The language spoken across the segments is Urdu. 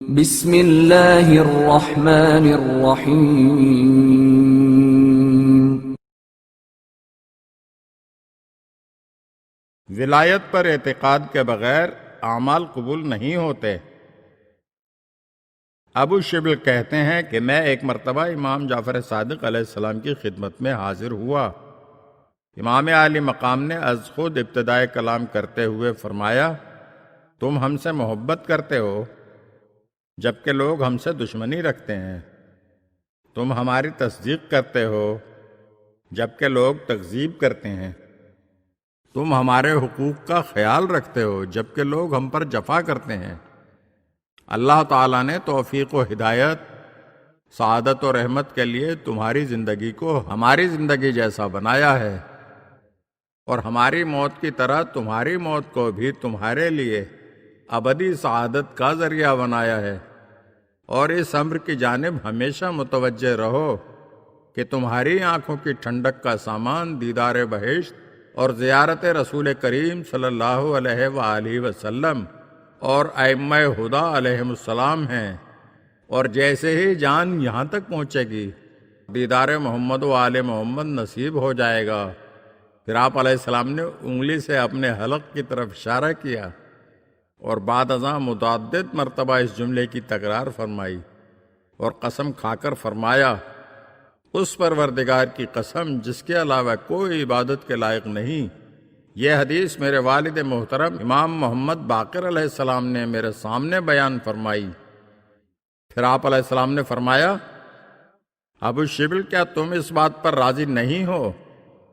بسم اللہ الرحمن الرحیم۔ ولایت پر اعتقاد کے بغیر اعمال قبول نہیں ہوتے۔ ابو شبل کہتے ہیں کہ میں ایک مرتبہ امام جعفر صادق علیہ السلام کی خدمت میں حاضر ہوا۔ امام عالی مقام نے از خود ابتدائے کلام کرتے ہوئے فرمایا، تم ہم سے محبت کرتے ہو جبکہ لوگ ہم سے دشمنی رکھتے ہیں، تم ہماری تصدیق کرتے ہو جبکہ لوگ تکذیب کرتے ہیں، تم ہمارے حقوق کا خیال رکھتے ہو جبکہ لوگ ہم پر جفا کرتے ہیں۔ اللہ تعالیٰ نے توفیق و ہدایت، سعادت و رحمت کے لیے تمہاری زندگی کو ہماری زندگی جیسا بنایا ہے، اور ہماری موت کی طرح تمہاری موت کو بھی تمہارے لیے ابدی سعادت کا ذریعہ بنایا ہے، اور اس امر کی جانب ہمیشہ متوجہ رہو کہ تمہاری آنکھوں کی ٹھنڈک کا سامان دیدار بہشت اور زیارت رسول کریم صلی اللہ علیہ وآلہ وسلم اور ائمہ ہدی علیہم السلام ہیں، اور جیسے ہی جان یہاں تک پہنچے گی دیدار محمد و آل محمد نصیب ہو جائے گا۔ پھر آپ علیہ السلام نے انگلی سے اپنے حلق کی طرف اشارہ کیا اور بعد ازاں متعدد مرتبہ اس جملے کی تکرار فرمائی اور قسم کھا کر فرمایا، اس پروردگار کی قسم جس کے علاوہ کوئی عبادت کے لائق نہیں۔ یہ حدیث میرے والد محترم امام محمد باقر علیہ السلام نے میرے سامنے بیان فرمائی۔ پھر آپ علیہ السلام نے فرمایا، ابو شبل کیا تم اس بات پر راضی نہیں ہو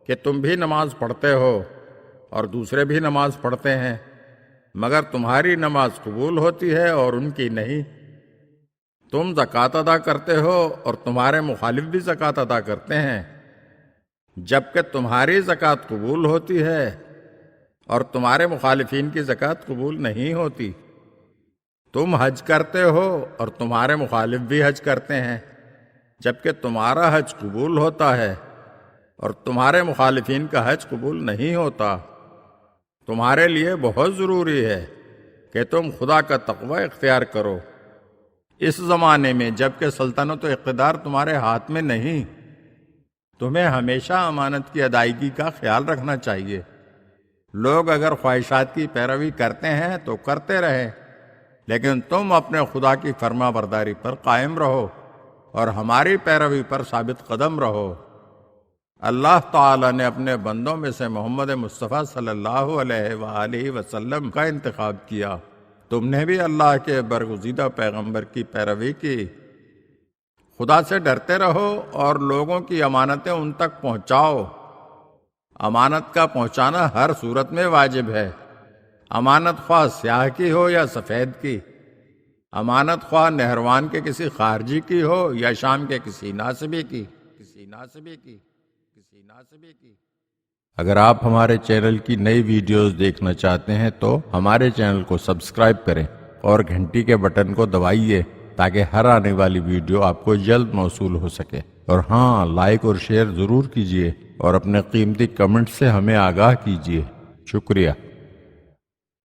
کہ تم بھی نماز پڑھتے ہو اور دوسرے بھی نماز پڑھتے ہیں، مگر تمہاری نماز قبول ہوتی ہے اور ان کی نہیں؟ تم زکوٰۃ ادا کرتے ہو اور تمہارے مخالف بھی زکوٰۃ ادا کرتے ہیں، جبکہ تمہاری زکوٰۃ قبول ہوتی ہے اور تمہارے مخالفین کی زکوٰۃ قبول نہیں ہوتی۔ تم حج کرتے ہو اور تمہارے مخالف بھی حج کرتے ہیں، جبکہ تمہارا حج قبول ہوتا ہے اور تمہارے مخالفین کا حج قبول نہیں ہوتا۔ تمہارے لیے بہت ضروری ہے کہ تم خدا کا تقوی اختیار کرو اس زمانے میں جبکہ سلطنت و اقتدار تمہارے ہاتھ میں نہیں۔ تمہیں ہمیشہ امانت کی ادائیگی کا خیال رکھنا چاہیے۔ لوگ اگر خواہشات کی پیروی کرتے ہیں تو کرتے رہیں، لیکن تم اپنے خدا کی فرما برداری پر قائم رہو اور ہماری پیروی پر ثابت قدم رہو۔ اللہ تعالیٰ نے اپنے بندوں میں سے محمد مصطفیٰ صلی اللہ علیہ وآلہ وسلم کا انتخاب کیا۔ تم نے بھی اللہ کے برگزیدہ پیغمبر کی پیروی کی۔ خدا سے ڈرتے رہو اور لوگوں کی امانتیں ان تک پہنچاؤ۔ امانت کا پہنچانا ہر صورت میں واجب ہے، امانت خواہ سیاہ کی ہو یا سفید کی، امانت خواہ نہروان کے کسی خارجی کی ہو یا شام کے کسی ناصبی کی۔ اگر آپ ہمارے چینل کی نئی ویڈیوز دیکھنا چاہتے ہیں تو ہمارے چینل کو سبسکرائب کریں اور گھنٹی کے بٹن کو دبائیے تاکہ ہر آنے والی ویڈیو آپ کو جلد موصول ہو سکے، اور ہاں، لائک اور شیئر ضرور کیجیے اور اپنے قیمتی کمنٹ سے ہمیں آگاہ کیجیے۔ شکریہ۔